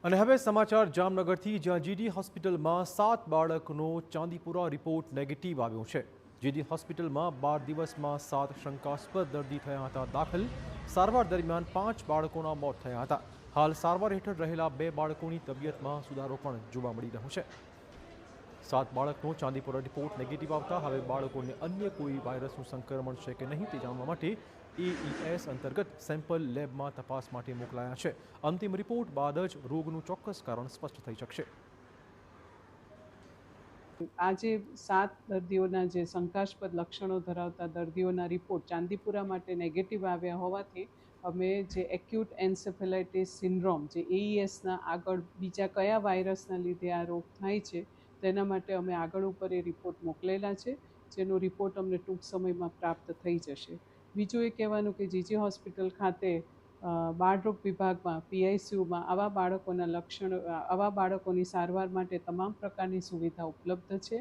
અને હવે સમાચાર જામનગરથી, જ્યાં જીડી હોસ્પિટલમાં 7 બાળકનો ચાંદીપુરા રિપોર્ટ નેગેટિવ આવ્યો છે। જીડી હોસ્પિટલમાં 12 દિવસમાં 7 શંકાસ્પદ દર્દી થયા હતા દાખલ। સારવાર દરમિયાન 5 બાળકોના મોત થયા હતા। હાલ સારવાર હેઠળ રહેલા 2 બાળકોની તબિયતમાં સુધારો પણ જોવા મળી રહ્યો છે। 7 બાળકનો ચાંદીપુરા રિપોર્ટ નેગેટિવ આવતા હવે બાળકોને અન્ય કોઈ વાયરસનું સંક્રમણ છે કે નહીં તે જાણવા માટે એઈએસ અંતર્ગત સેમ્પલ લેબમાં તપાસ માટે મોકલાયા છે। અંતિમ રિપોર્ટ બાદ જ રોગનું ચોક્કસ કારણ સ્પષ્ટ થઈ શકશે। આજે 7 દર્દીઓના જે શંકાસ્પદ લક્ષણો ધરાવતા દર્દીઓના રિપોર્ટ ચાંદીપુરા માટે નેગેટિવ આવ્યા હોવાથી અમે જે એક્યુટ એન્સેફેલાઇટિસ સિન્ડ્રોમ જે એઈએસના આગળ બીજા કયા વાયરસના લીધે આ રોગ થાય છે તેના માટે અમે આગળ ઉપર એ રિપોર્ટ મોકલેલા છે, જેનો રિપોર્ટ અમને ટૂંક સમયમાં પ્રાપ્ત થઈ જશે। બીજું એ કહેવાનું કે જીજી હોસ્પિટલ ખાતે બાળરોગ વિભાગમાં પીઆઈસીયુમાં આવા બાળકોની સારવાર માટે તમામ પ્રકારની સુવિધા ઉપલબ્ધ છે।